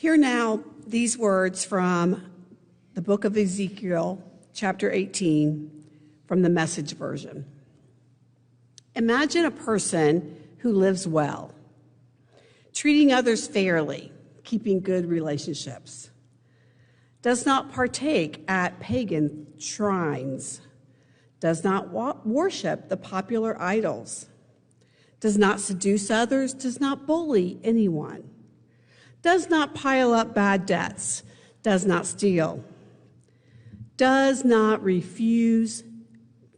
Hear now these words from the book of Ezekiel, chapter 18, from the Message version. Imagine a person who lives well, treating others fairly, keeping good relationships, does not partake at pagan shrines, does not worship the popular idols, does not seduce others, does not bully anyone, does not pile up bad debts, does not steal, does not refuse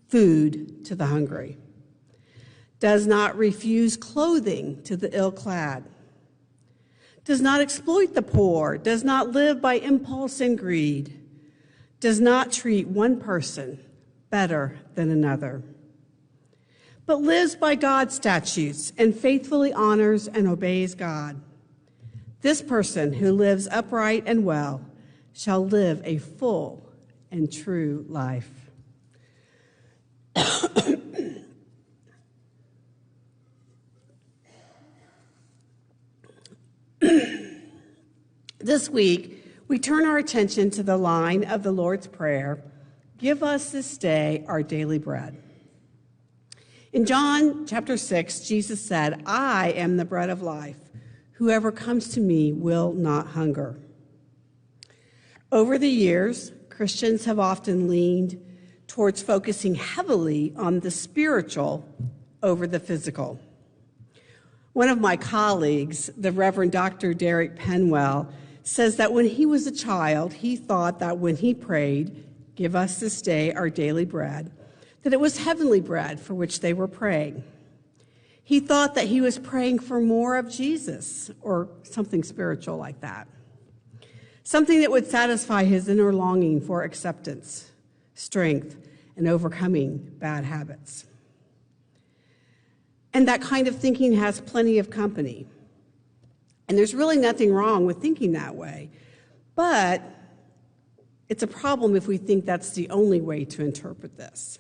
food to the hungry, does not refuse clothing to the ill-clad, does not exploit the poor, does not live by impulse and greed, does not treat one person better than another, but lives by God's statutes and faithfully honors and obeys God. This person who lives upright and well shall live a full and true life. This week, we turn our attention to the line of the Lord's Prayer, "Give us this day our daily bread." In John chapter 6, Jesus said, "I am the bread of life. Whoever comes to me will not hunger." Over the years, Christians have often leaned towards focusing heavily on the spiritual over the physical. One of my colleagues, the Reverend Dr. Derek Penwell, says that when he was a child, he thought that when he prayed, "Give us this day our daily bread," that it was heavenly bread for which they were praying. He thought that he was praying for more of Jesus or something spiritual like that, something that would satisfy his inner longing for acceptance, strength, and overcoming bad habits. And that kind of thinking has plenty of company. And there's really nothing wrong with thinking that way, but it's a problem if we think that's the only way to interpret this.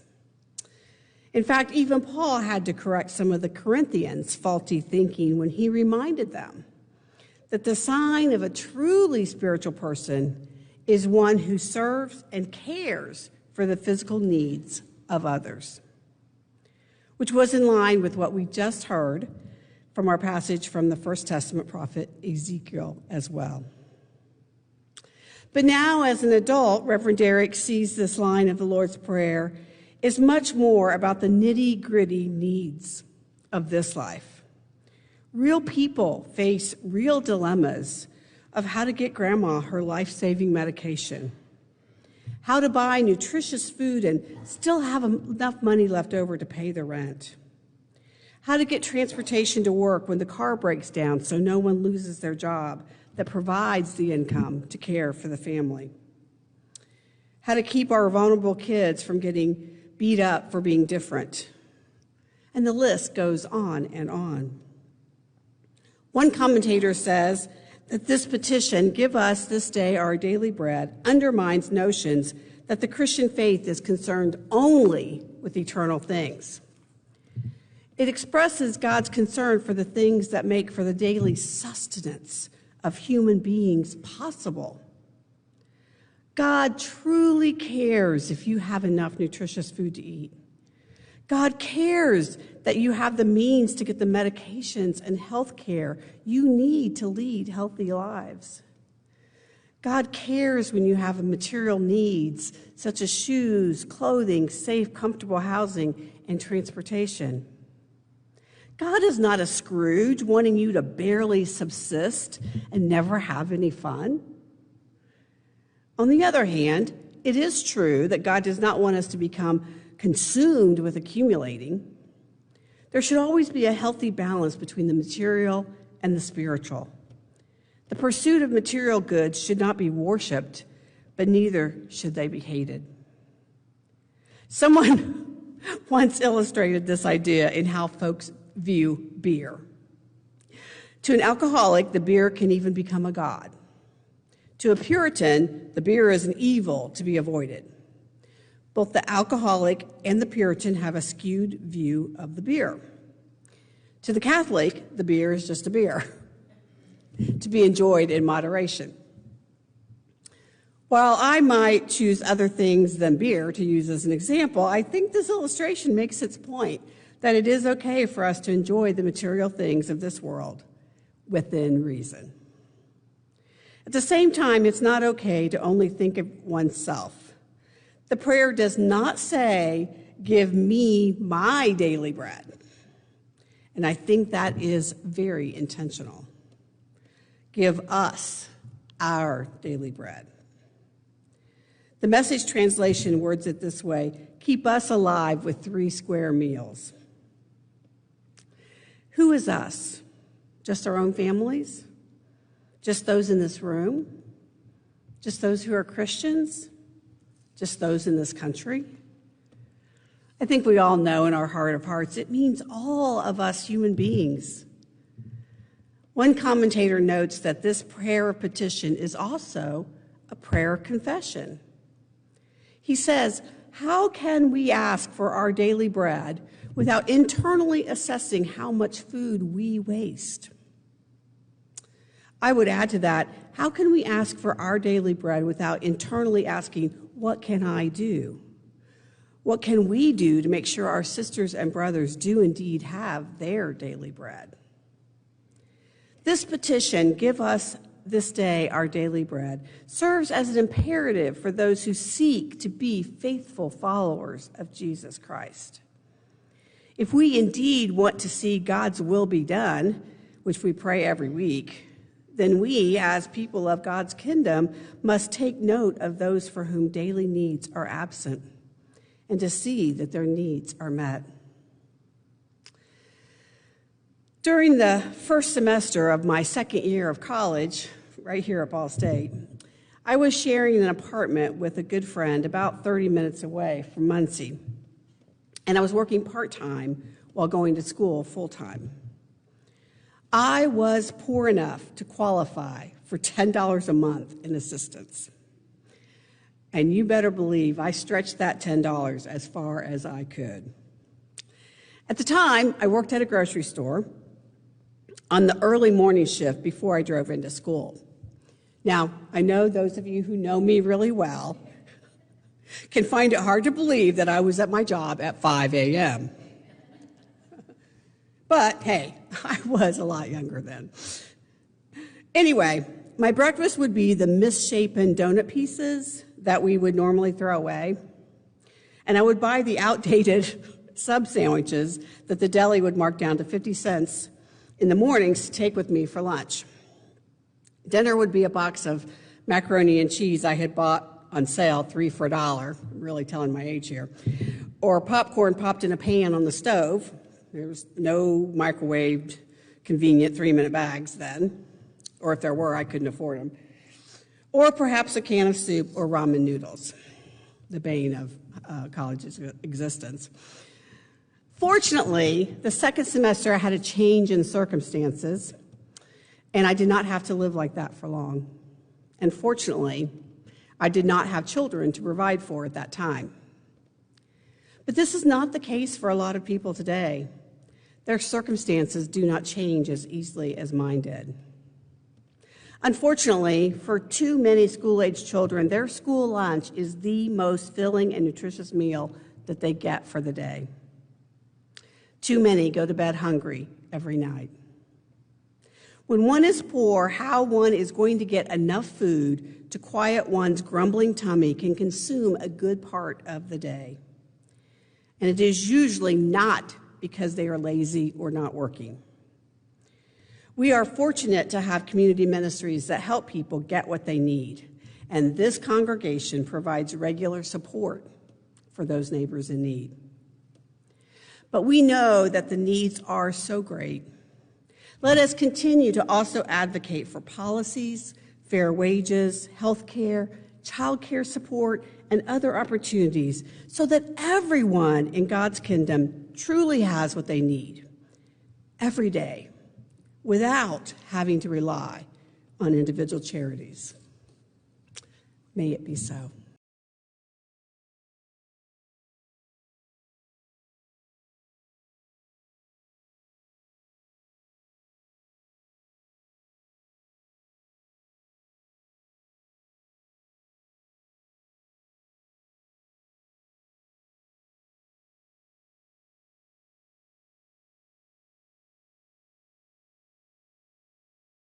In fact, even Paul had to correct some of the Corinthians' faulty thinking when he reminded them that the sign of a truly spiritual person is one who serves and cares for the physical needs of others, which was in line with what we just heard from our passage from the First Testament prophet Ezekiel as well. But now, as an adult, Reverend Derek sees this line of the Lord's Prayer is much more about the nitty-gritty needs of this life. Real people face real dilemmas of how to get grandma her life-saving medication, how to buy nutritious food and still have enough money left over to pay the rent, how to get transportation to work when the car breaks down so no one loses their job that provides the income to care for the family, how to keep our vulnerable kids from getting beat up for being different. And the list goes on and on. One commentator says that this petition, "Give us this day our daily bread," undermines notions that the Christian faith is concerned only with eternal things. It expresses God's concern for the things that make for the daily sustenance of human beings possible. God truly cares if you have enough nutritious food to eat. God cares that you have the means to get the medications and health care you need to lead healthy lives. God cares when you have material needs such as shoes, clothing, safe, comfortable housing, and transportation. God is not a Scrooge wanting you to barely subsist and never have any fun. On the other hand, it is true that God does not want us to become consumed with accumulating. There should always be a healthy balance between the material and the spiritual. The pursuit of material goods should not be worshiped, but neither should they be hated. Someone once illustrated this idea in how folks view beer. To an alcoholic, the beer can even become a god. To a Puritan, the beer is an evil to be avoided. Both the alcoholic and the Puritan have a skewed view of the beer. To the Catholic, the beer is just a beer. to be enjoyed in moderation. While I might choose other things than beer to use as an example, I think this illustration makes its point that it is okay for us to enjoy the material things of this world within reason. At the same time, it's not okay to only think of oneself. The prayer does not say, "Give me my daily bread." And I think that is very intentional. Give us our daily bread. The Message translation words it this way: keep us alive with 3 square meals. Who is us? Just our own families? Just those in this room? Just those who are Christians? Just those in this country? I think we all know in our heart of hearts it means all of us human beings. One commentator notes that this prayer of petition is also a prayer of confession. He says, how can we ask for our daily bread without internally assessing how much food we waste? I would add to that, how can we ask for our daily bread without internally asking, what can I do? What can we do to make sure our sisters and brothers do indeed have their daily bread? This petition, give us this day our daily bread, serves as an imperative for those who seek to be faithful followers of Jesus Christ. If we indeed want to see God's will be done, which we pray every week, then we, as people of God's kingdom, must take note of those for whom daily needs are absent and to see that their needs are met. During the first semester of my second year of college, right here at Ball State, I was sharing an apartment with a good friend about 30 minutes away from Muncie, and I was working part-time while going to school full-time. I was poor enough to qualify for $10 a month in assistance. And you better believe I stretched that $10 as far as I could. At the time, I worked at a grocery store on the early morning shift before I drove into school. Now, I know those of you who know me really well can find it hard to believe that I was at my job at 5 a.m. But hey, I was a lot younger then. Anyway, my breakfast would be the misshapen donut pieces that we would normally throw away. And I would buy the outdated sub sandwiches that the deli would mark down to 50 cents in the mornings to take with me for lunch. Dinner would be a box of macaroni and cheese I had bought on sale, 3 for $1. I'm really telling my age here. Or popcorn popped in a pan on the stove. There was no microwaved, convenient 3-minute bags then. Or if there were, I couldn't afford them. Or perhaps a can of soup or ramen noodles, the bane of college's existence. Fortunately, the second semester I had a change in circumstances, and I did not have to live like that for long. And fortunately, I did not have children to provide for at that time. But this is not the case for a lot of people today. Their circumstances do not change as easily as mine did. Unfortunately, for too many school-age children, their school lunch is the most filling and nutritious meal that they get for the day. Too many go to bed hungry every night. When one is poor, how one is going to get enough food to quiet one's grumbling tummy can consume a good part of the day. And it is usually not because they are lazy or not working. We are fortunate to have community ministries that help people get what they need, and this congregation provides regular support for those neighbors in need. But we know that the needs are so great. Let us continue to also advocate for policies, fair wages, health care, child care support, and other opportunities so that everyone in God's kingdom truly has what they need every day without having to rely on individual charities. May it be so.